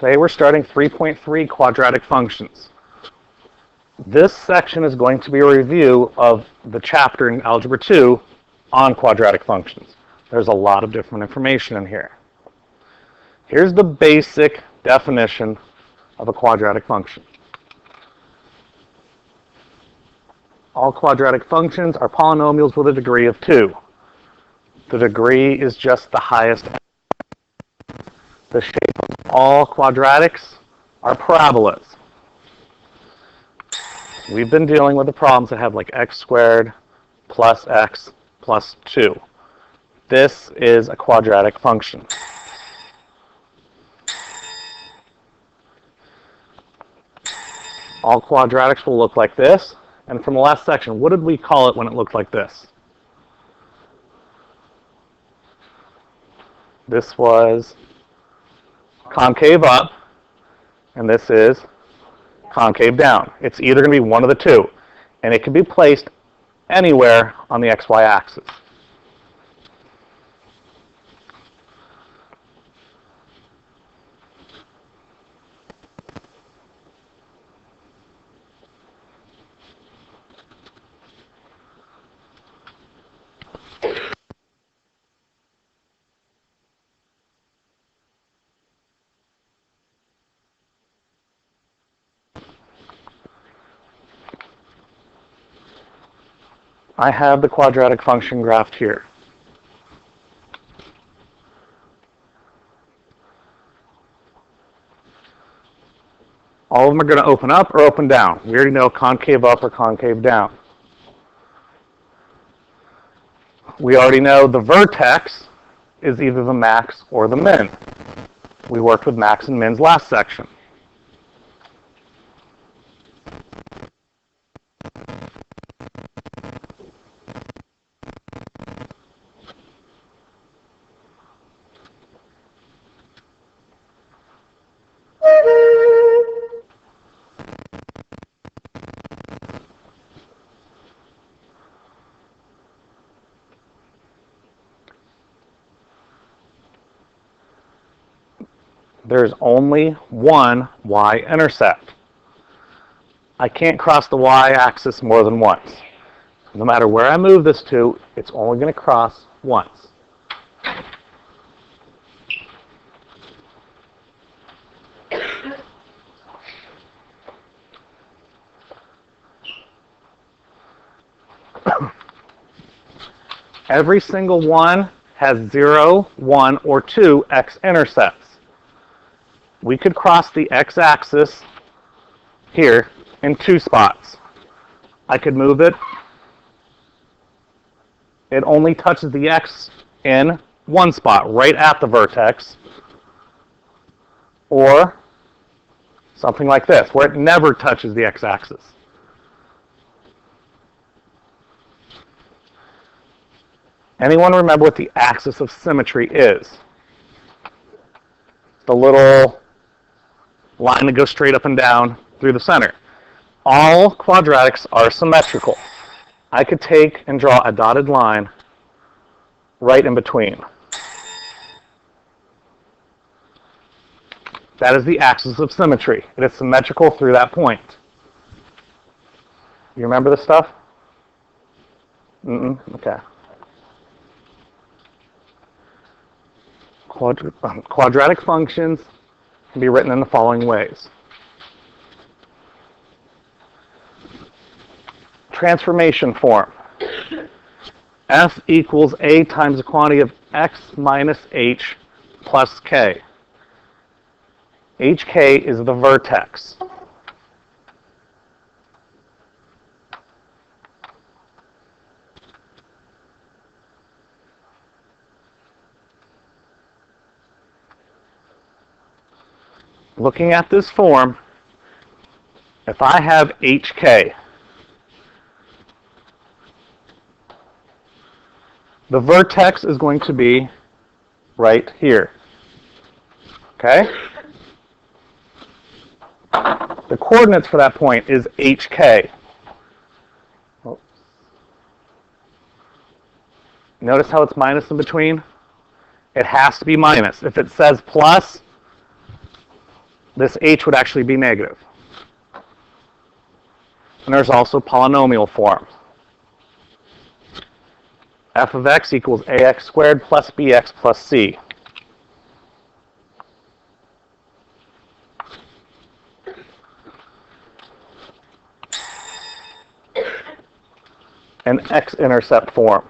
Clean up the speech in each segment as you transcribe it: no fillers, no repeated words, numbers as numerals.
Today we're starting 3.3 quadratic functions. This section is going to be a review of the chapter in Algebra 2 on quadratic functions. There's a lot of different information in here. Here's the basic definition of a quadratic function. All quadratic functions are polynomials with a degree of 2. The degree is just the highest. The shape of all quadratics are parabolas. We've been dealing with the problems that have like x squared plus x plus 2. This is a quadratic function. All quadratics will look like this. And from the last section, what did we call it when it looked like this? This was concave up, and this is concave down. It's either going to be one of the two, and it can be placed anywhere on the xy axis. I have the quadratic function graphed here. All of them are going to open up or open down. We already know concave up or concave down. We already know the vertex is either the max or the min. We worked with max and mins last section. There's only one y-intercept. I can't cross the y-axis more than once. No matter where I move this to, it's only going to cross once. Every single one has 0, 1, or 2 x-intercepts. We could cross the x-axis here in 2 spots. I could move it. It only touches the x in 1 spot, right at the vertex. Or something like this, where it never touches the x-axis. Anyone remember what the axis of symmetry is? The little line that goes straight up and down through the center. All quadratics are symmetrical. I could take and draw a dotted line right in between. That is the axis of symmetry. It is symmetrical through that point. You remember this stuff? Okay. Quadratic functions can be written in the following ways. Transformation form. F equals a times the quantity of x minus h plus k. hk is the vertex. Looking at this form, if I have hk, the vertex is going to be right here. Okay? The coordinates for that point is hk. Notice how it's minus in between? It has to be minus. If it says plus, this h would actually be negative. And there's also polynomial form. F of x equals ax squared plus bx plus c. And x-intercept form.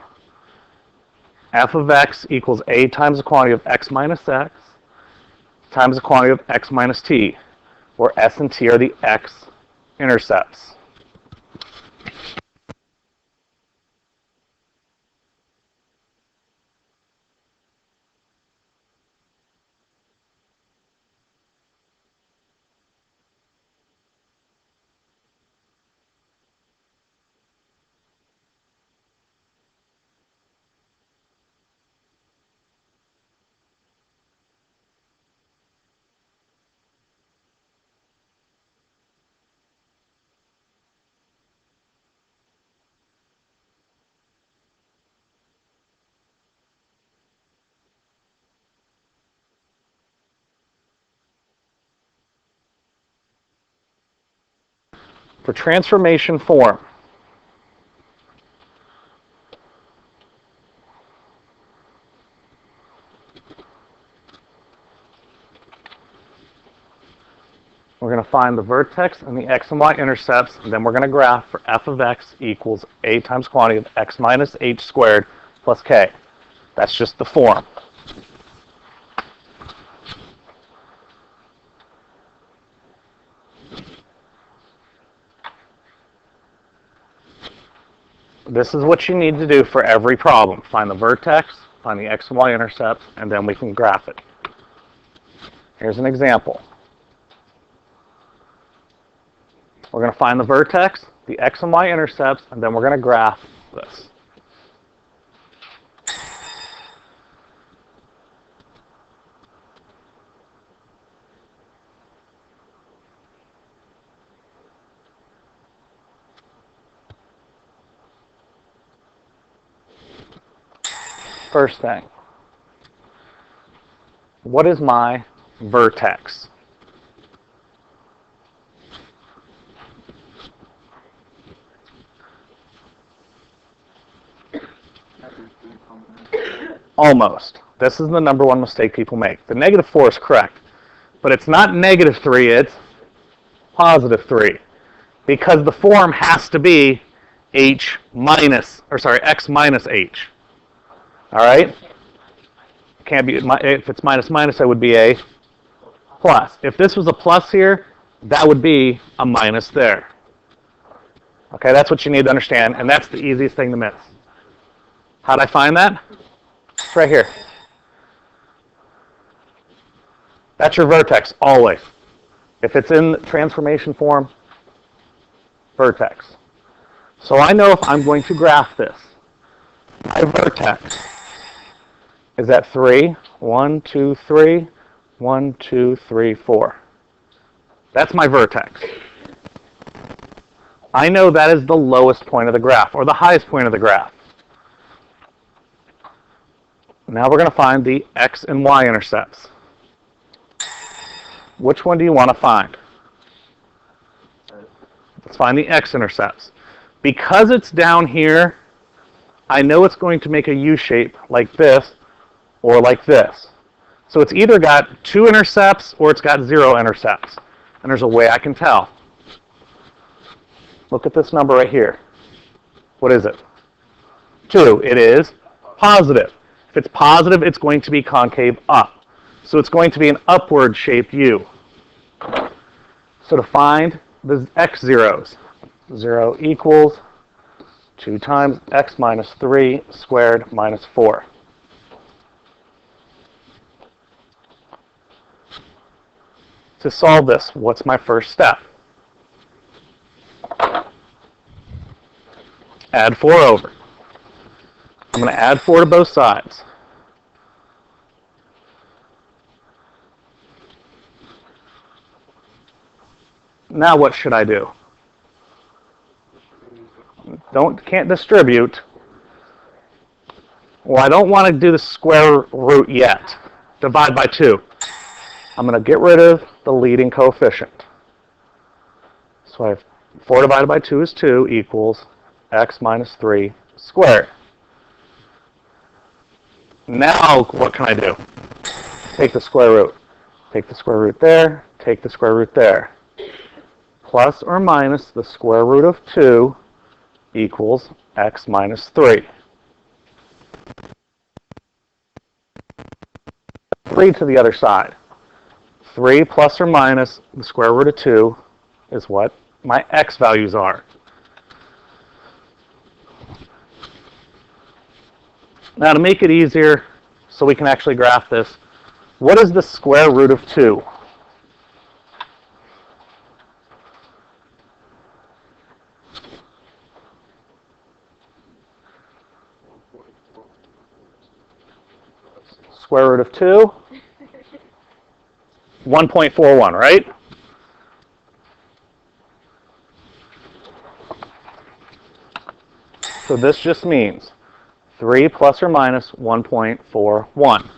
F of x equals a times the quantity of x minus x times the quantity of x minus t, where s and t are the x-intercepts. For transformation form, we're going to find the vertex and the x and y intercepts, and then we're going to graph for f of x equals a times quantity of x minus h squared plus k. That's just the form. This is what you need to do for every problem. Find the vertex, find the x and y intercepts, and then we can graph it. Here's an example. We're going to find the vertex, the x and y intercepts, and then we're going to graph this. First thing, what is my vertex? Almost. This is the number one mistake people make. The negative 4 is correct, but it's not negative 3, it's positive 3. Because the form has to be x minus h. All right? Can't be, if it's minus minus, that would be a plus. If this was a plus here, that would be a minus there. Okay, that's what you need to understand, and that's the easiest thing to miss. How'd I find that? It's right here. That's your vertex, always. If it's in transformation form, vertex. So I know if I'm going to graph this, my vertex is at 3, 1, 2, 3, 1, 2, 3, 4. That's my vertex. I know that is the lowest point of the graph, or the highest point of the graph. Now we're going to find the x and y intercepts. Which one do you want to find? Let's find the x-intercepts. Because it's down here, I know it's going to make a U-shape like this or like this. So it's either got 2 intercepts or it's got 0 intercepts. And there's a way I can tell. Look at this number right here. What is it? 2. It is positive. If it's positive, it's going to be concave up. So it's going to be an upward shaped U. So to find the x zeros, 0 equals 2 times x minus 3 squared minus 4. To solve this, what's my first step? Add 4 over. I'm going to add 4 to both sides. Now what should I do? Can't distribute. Well, I don't want to do the square root yet. Divide by 2. I'm going to get rid of the leading coefficient. So I have 4 divided by 2 is 2 equals x minus 3 squared. Now what can I do? Take the square root. Take the square root there, take the square root there. Plus or minus the square root of 2 equals x minus 3. 3 to the other side. 3 plus or minus the square root of 2 is what my x values are. Now to make it easier so we can actually graph this, what is the square root of 2? Square root of 2? 1.41, right? So this just means 3 plus or minus 1.41.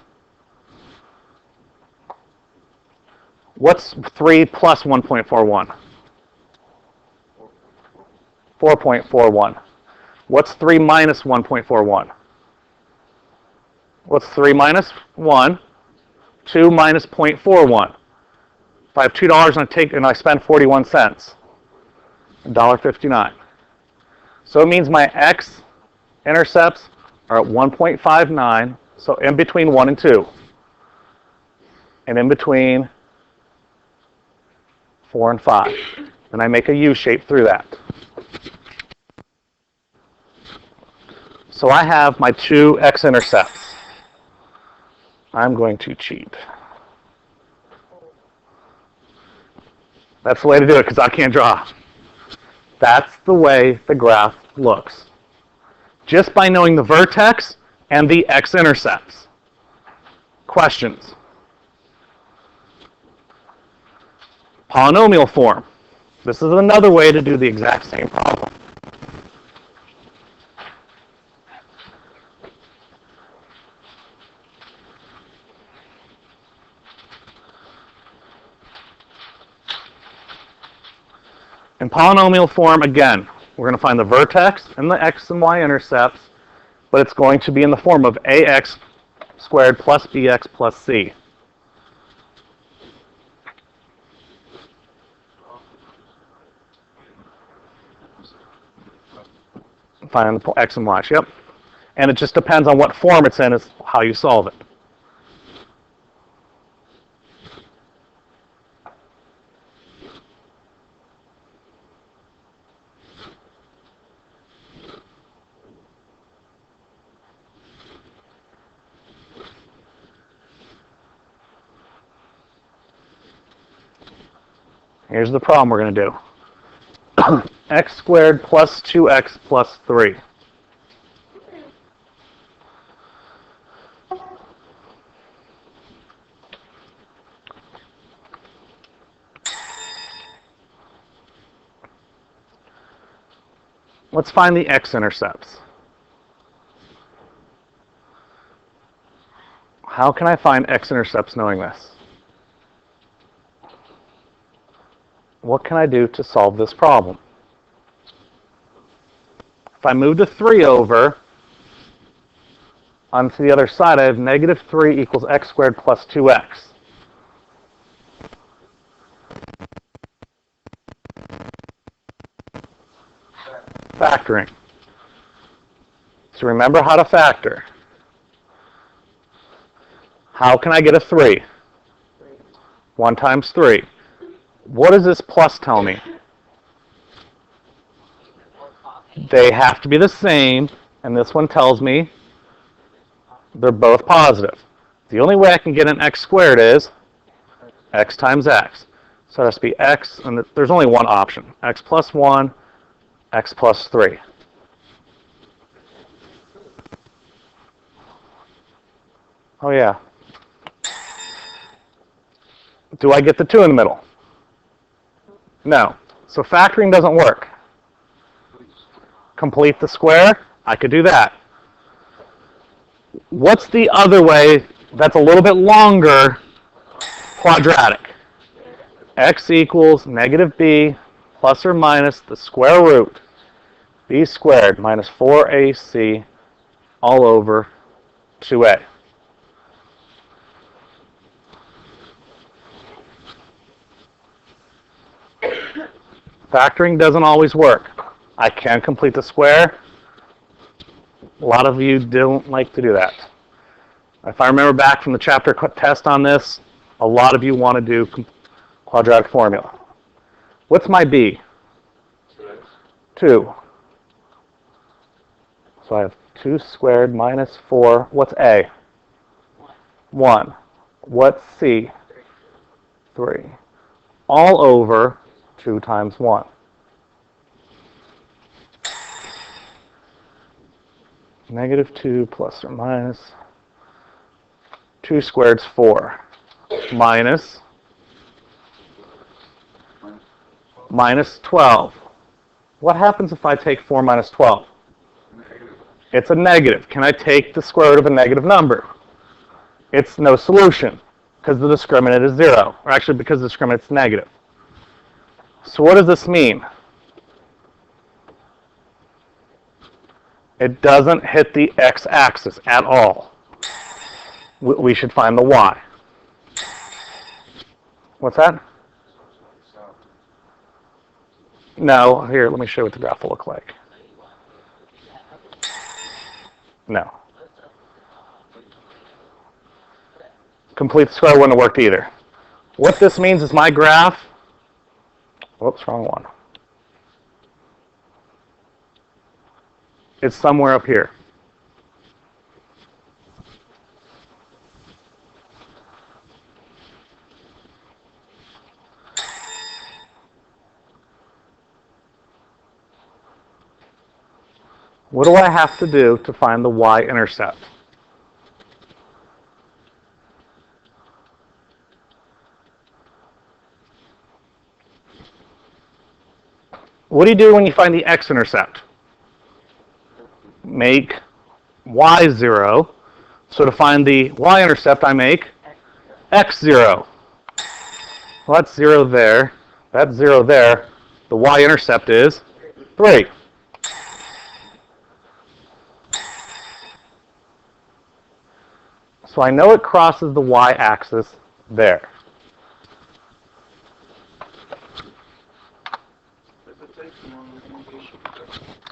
What's 3 plus 1.41? 4.41. What's 3 minus 1.41? What's 3 minus 1? 2 minus 0.41. If I have $2 and I spend 41 cents, $1.59. So it means my x-intercepts are at 1.59, so in between 1 and 2. And in between 4 and 5. Then I make a U shape through that. So I have my two x-intercepts. I'm going to cheat. That's the way to do it because I can't draw. That's the way the graph looks. Just by knowing the vertex and the x-intercepts. Questions? Polynomial form. This is another way to do the exact same problem. In polynomial form, again, we're going to find the vertex and the x and y intercepts, but it's going to be in the form of ax squared plus bx plus c. Find the x and y, yep. And it just depends on what form it's in is how you solve it. Here's the problem we're going to do. X squared plus 2x plus 3. Let's find the x-intercepts. How can I find x-intercepts knowing this? What can I do to solve this problem? If I move the 3 over onto the other side, I have negative 3 equals x squared plus 2x. Factoring. So remember how to factor. How can I get a 3? 1 times 3. What does this plus tell me? They have to be the same, and this one tells me they're both positive. The only way I can get an x squared is x times x. So it has to be x, and there's only one option. X plus 1, x plus 3. Oh yeah. Do I get the 2 in the middle? No. So factoring doesn't work. Complete the square? I could do that. What's the other way that's a little bit longer quadratic? x equals negative b plus or minus the square root b squared minus 4ac all over 2a. Factoring doesn't always work. I can complete the square. A lot of you don't like to do that. If I remember back from the chapter test on this, a lot of you want to do quadratic formula. What's my b? 2. So I have 2 squared minus 4. What's a? 1. What's c? 3. All over 2 times 1. Negative 2 plus or minus 2 squared is 4. Minus 12. What happens if I take 4 minus 12? It's a negative. Can I take the square root of a negative number? It's no solution because the discriminant is 0. Or actually because the discriminant is negative. So what does this mean? It doesn't hit the x-axis at all. We should find the y. What's that? No, here, let me show you what the graph will look like. No. Complete square wouldn't have worked either. What this means is my graph, whoops, wrong one. It's somewhere up here. What do I have to do to find the y-intercept? What do you do when you find the x-intercept? Make y 0. So to find the y-intercept, I make x 0. Well, that's 0 there. That's 0 there. The y-intercept is 3. So I know it crosses the y-axis there.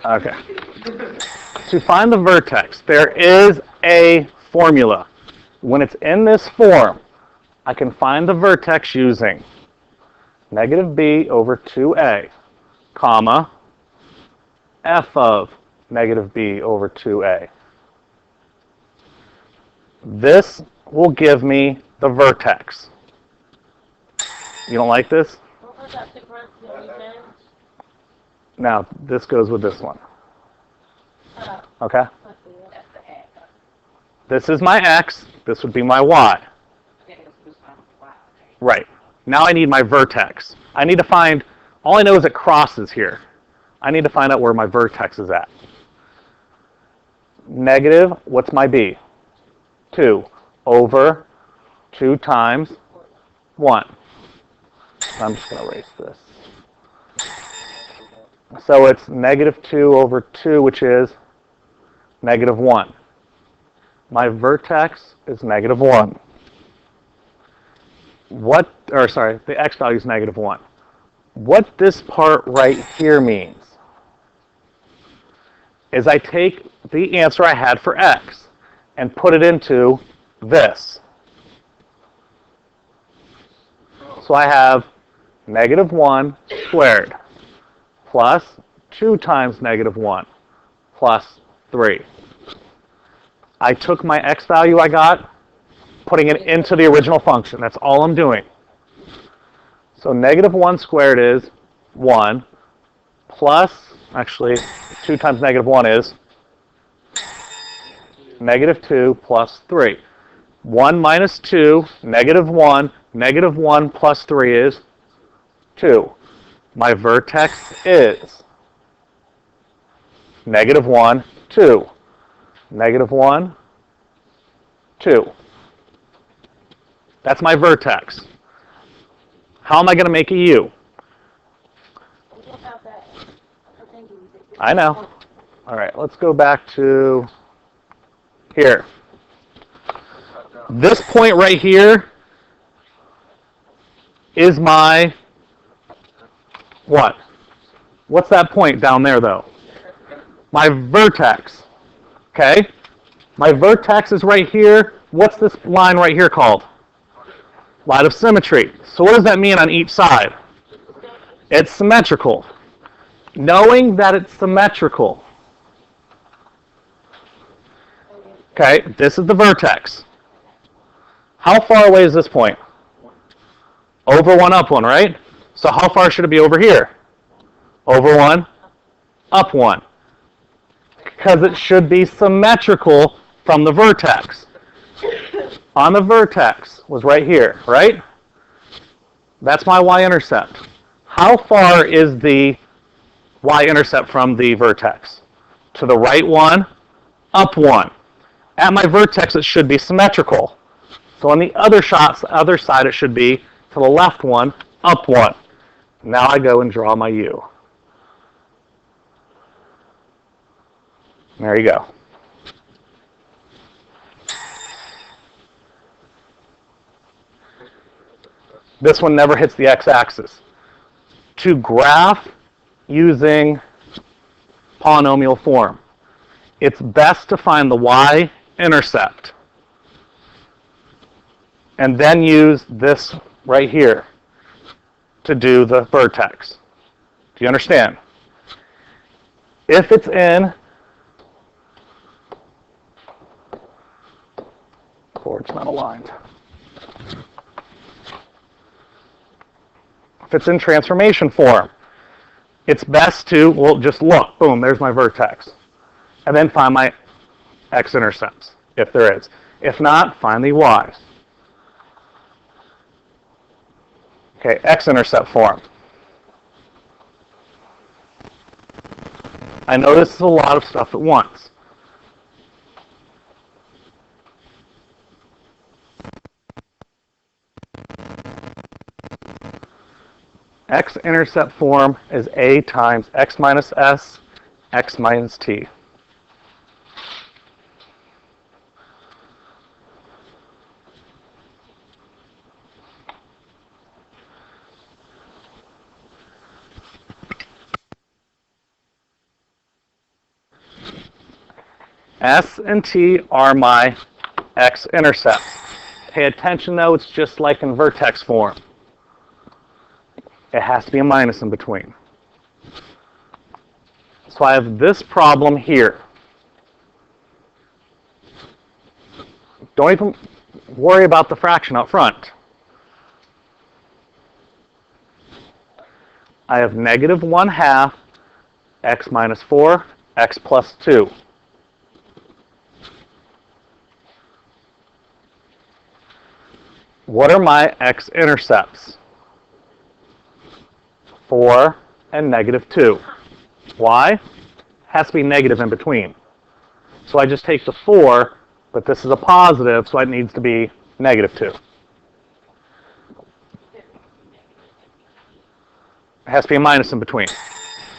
Okay. To find the vertex, there is a formula. When it's in this form, I can find the vertex using negative b over 2a, comma, f of negative b over 2a. This will give me the vertex. You don't like this? What was that difference that we did? Now, this goes with this one. Okay? This is my x. This would be my y. Right. Now I need my vertex. I need to find, all I know is it crosses here. I need to find out where my vertex is at. Negative, what's my b? 2 over 2 times 1. So I'm just going to erase this. So it's negative 2 over 2, which is negative 1. My vertex is negative 1. The x value is negative 1. What this part right here means is I take the answer I had for x and put it into this. So I have negative 1 squared plus 2 times negative 1 plus 3. I took my x value I got, putting it into the original function. That's all I'm doing. So negative 1 squared is 1 plus, actually, 2 times negative 1 is negative 2 plus 3. 1 minus 2, negative 1. Negative 1 plus 3 is 2. My vertex is negative 1, 2. Negative 1, 2. That's my vertex. How am I going to make a u? We don't have that for thinking. I know. All right, let's go back to here. This point right here is my what? What's that point down there, though? My vertex. Okay? My vertex is right here. What's this line right here called? Line of symmetry. So what does that mean on each side? It's symmetrical. Knowing that it's symmetrical. Okay, this is the vertex. How far away is this point? Over 1, up 1, right? So how far should it be over here? Over 1, up 1. Because it should be symmetrical from the vertex. On the vertex was right here, right? That's my y-intercept. How far is the y-intercept from the vertex? To the right 1, up 1. At my vertex, it should be symmetrical. So on the other side, it should be to the left 1, up 1. Now I go and draw my u. There you go. This one never hits the x-axis. To graph using polynomial form, it's best to find the y-intercept and then use this right here to do the vertex. Do you understand? If it's in, board's not aligned. If it's in transformation form, it's best to, well, just look, boom, there's my vertex. And then find my x-intercepts, if there is. If not, find the y's. Okay, x-intercept form. I know this is a lot of stuff at once. X-intercept form is a times x minus s, x minus t. S and t are my x-intercepts. Pay attention though, it's just like in vertex form. It has to be a minus in between. So I have this problem here. Don't even worry about the fraction up front. I have negative 1/2 x minus 4, x plus 2. What are my x-intercepts? 4 and negative 2. Why? Has to be negative in between. So I just take the 4, but this is a positive, so it needs to be negative 2. It has to be a minus in between.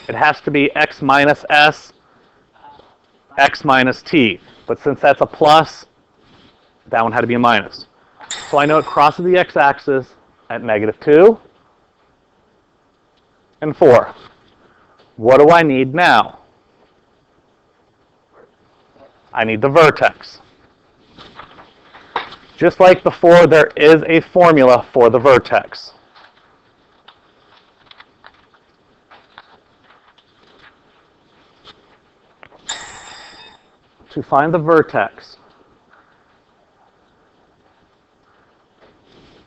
It has to be x minus s, x minus t. But since that's a plus, that one had to be a minus. So I know it crosses the x-axis at negative 2 and 4. What do I need now? I need the vertex. Just like before, there is a formula for the vertex. To find the vertex,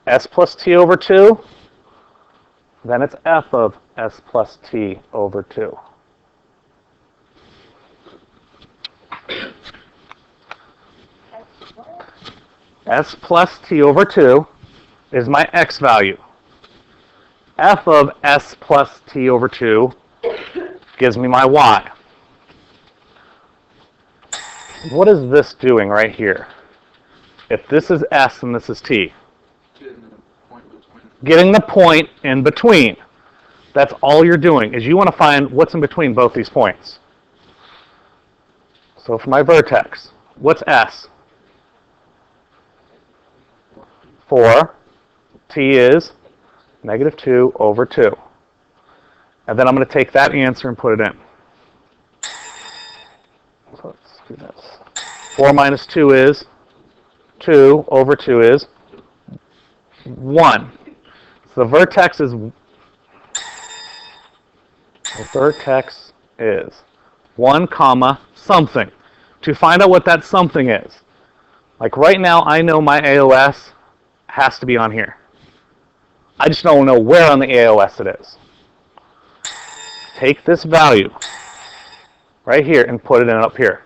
s plus t over 2, then it's f of s plus t over 2. S plus t over 2 is my x value. F of s plus t over 2 gives me my y. What is this doing right here? If this is s and this is t, Getting the point in between. That's all you're doing, is you want to find what's in between both these points. So for my vertex, what's S? 4. T is -2 over 2. And then I'm going to take that answer and put it in. So let's do this. 4 minus 2 is 2 over 2 is 1. So the vertex is 1 comma something. To find out what that something is, like right now I know my AOS has to be on here. I just don't know where on the AOS it is. Take this value right here and put it in up here.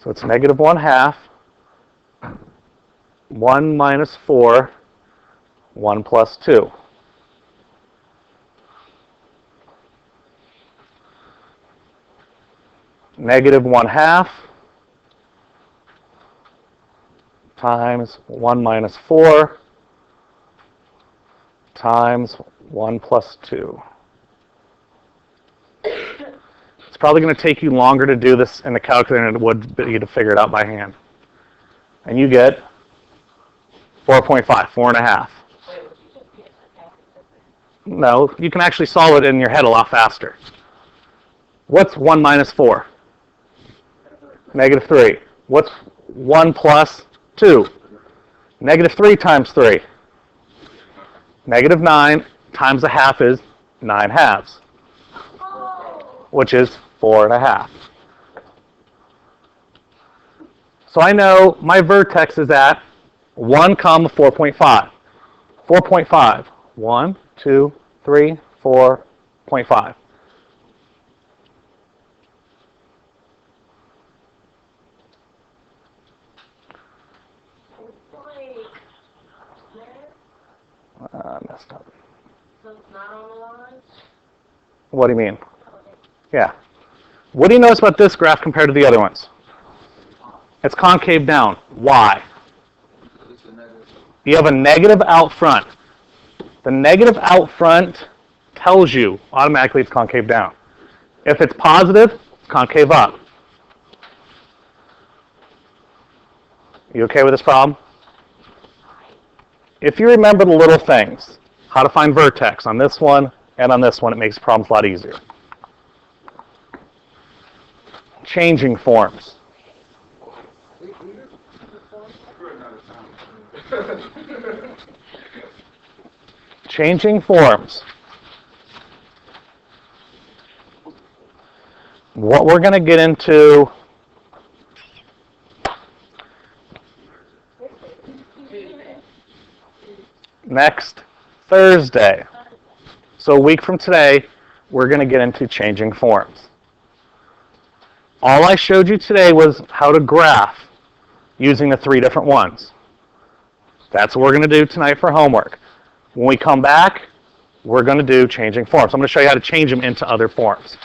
So it's -1/2, 1 minus 4, 1 plus 2. -1/2 times 1 minus 4 times 1 plus 2. It's probably going to take you longer to do this in the calculator than it would be to figure it out by hand. And you get 4.5, 4.5. No, you can actually solve it in your head a lot faster. What's 1 minus 4? -3. What's 1 plus 2? -3 times 3. -9 times 1/2 is 9/2, which is 4.5. So I know my vertex is at 1 comma 4.5. 4.5. 1, 2, 3, 4.5. Messed up. So it's not on the line? What do you mean? Yeah. What do you notice about this graph compared to the other ones? It's concave down. Why? You have a negative out front. The negative out front tells you automatically it's concave down. If it's positive, it's concave up. You okay with this problem? If you remember the little things, how to find vertex on this one and on this one, it makes problems a lot easier. Changing forms. Changing forms. What we're going to get into next Thursday. So a week from today, we're going to get into changing forms. All I showed you today was how to graph using the 3 different ones. That's what we're going to do tonight for homework. When we come back, we're going to do changing forms. I'm going to show you how to change them into other forms.